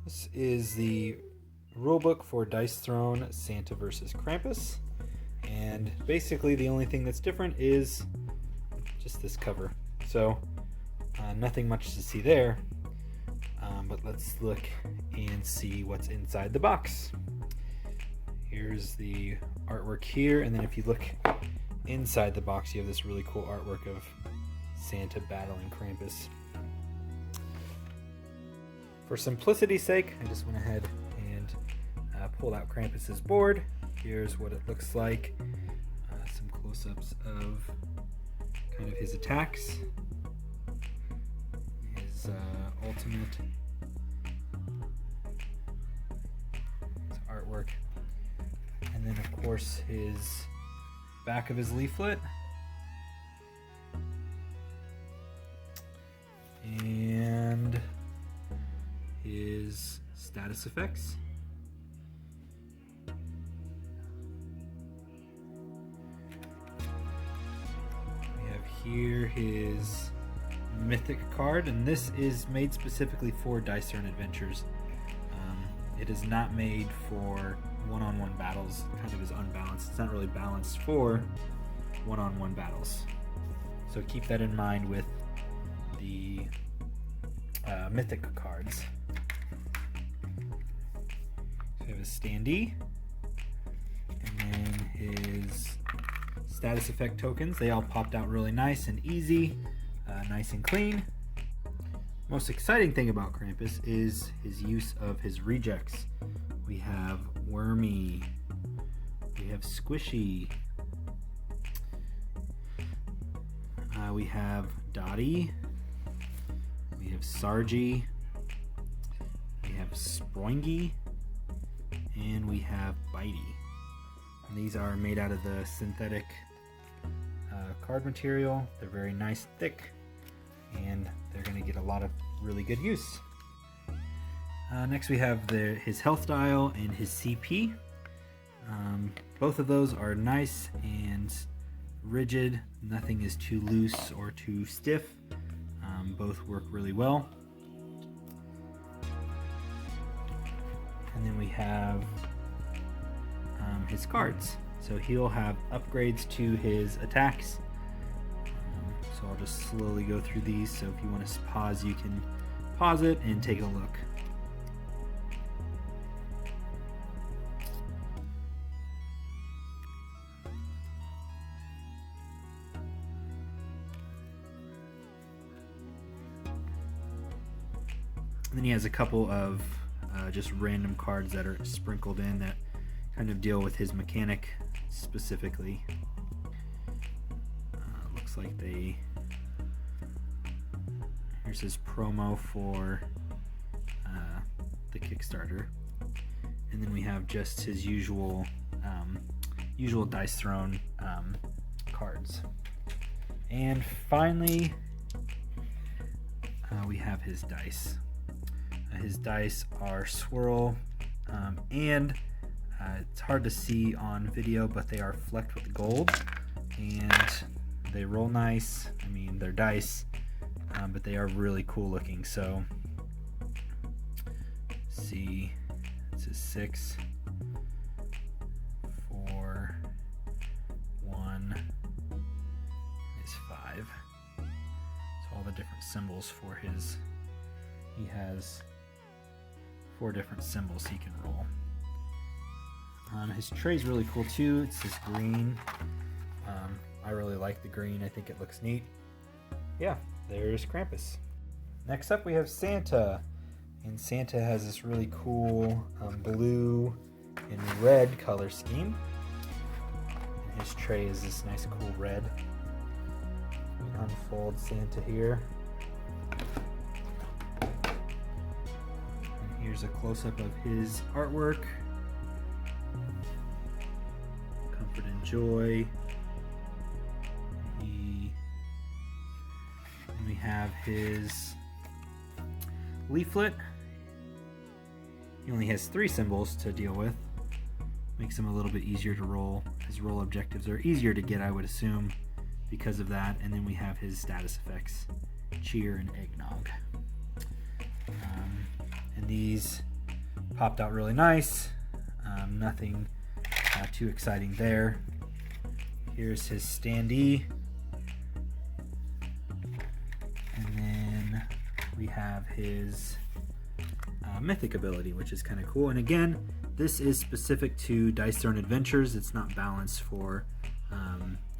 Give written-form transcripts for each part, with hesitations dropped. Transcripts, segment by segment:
This is the rulebook for Dice Throne Santa vs. Krampus. And basically the only thing that's different is just this cover. So nothing much to see there. But let's look and see what's inside the box. Here's the artwork here, and then if you look inside the box, you have this really cool artwork of Santa battling Krampus. For simplicity's sake, I just went ahead and pulled out Krampus's board. Here's what it looks like. Some close-ups of kind of his attacks, his ultimate, his artwork, and then of course his back of his leaflet, and his status effects. We have here his mythic card, and this is made specifically for Dice Throne Adventures. It is not made for one-on-one battles. It kind of is unbalanced. It's not really balanced for one-on-one battles. So keep that in mind with the mythic cards. So we have his standee, and then his status effect tokens. They all popped out really nice and easy, nice and clean. Most exciting thing about Krampus is his use of his rejects. We have Wormy, we have Squishy, we have Dottie, we have Sargy, we have Sproingy, and we have Bitey. And these are made out of the synthetic card material. They're very nice, thick, and they're going to get a lot of really good use. Next we have his health dial and his CP. Both of those are nice and rigid. Nothing is too loose or too stiff. Both work really well. And then we have his cards. So he'll have upgrades to his attacks. So I'll just slowly go through these. So if you want to pause, you can pause it and take a look. And then he has a couple of just random cards that are sprinkled in that kind of deal with his mechanic specifically. Looks like here's his promo for the Kickstarter, and then we have just his usual Dice Throne cards. And finally, we have his dice. His dice are swirl, and it's hard to see on video, but they are flecked with gold, and they roll nice. I mean, they're dice, but they are really cool looking. So, see, this is 6, 4, 1 is 5. So all the different symbols for his, he has 4 different symbols he can roll. His tray is really cool too. It's this green. I really like the green. I think it looks neat. Yeah, there's Krampus. Next up we have Santa. And Santa has this really cool blue and red color scheme. And his tray is this nice cool red. Unfold Santa here. And here's a close-up of his artwork. Comfort and joy. And we have his leaflet. He only has 3 symbols to deal with. Makes him a little bit easier to roll. His roll objectives are easier to get, I would assume, because of that. And then we have his status effects, cheer and eggnog. And these popped out really nice. Nothing too exciting there. Here's his standee. And then we have his mythic ability, which is kind of cool. And again, this is specific to Dice Throne Adventures. It's not balanced for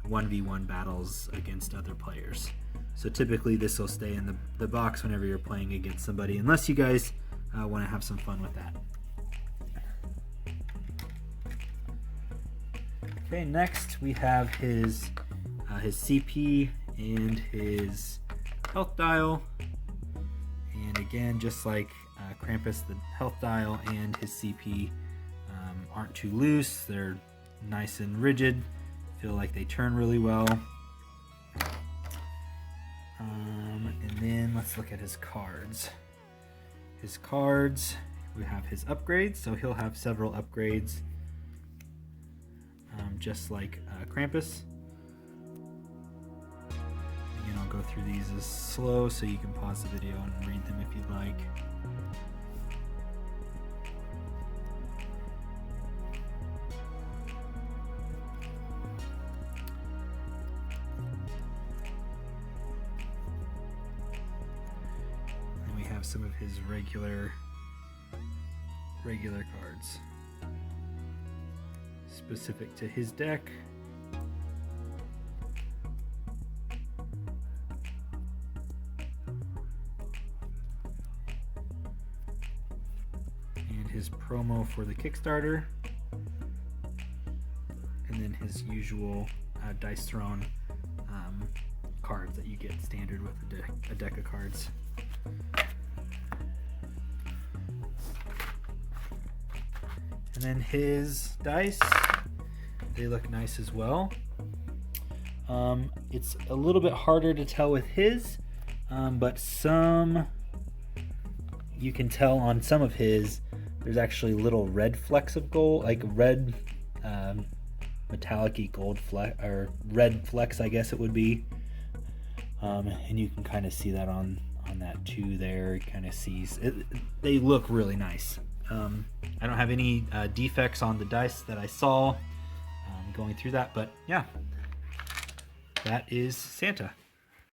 1v1 battles against other players. So typically this will stay in the box whenever you're playing against somebody, unless you guys want to have some fun with that. Okay, next we have his CP and his health dial. And again, just like Krampus, the health dial and his CP aren't too loose. They're nice and rigid. Feel like they turn really well. And then let's look at his cards. His cards, we have his upgrades. So he'll have several upgrades, just like Krampus. Again, I'll go through these as slow so you can pause the video and read them if you'd like. And we have some of his regular cards specific to his deck. And his promo for the Kickstarter. And then his usual Dice Throne cards that you get standard with a deck of cards. And then his dice, they look nice as well. It's a little bit harder to tell with his, but you can tell on some of his, there's actually little red flecks of gold, like red metallic-y gold fleck, or red flecks, I guess it would be. And you can kind of see that on that too there. It kind of sees it, they look really nice. I don't have any defects on the dice that I saw going through that, but yeah, that is Santa.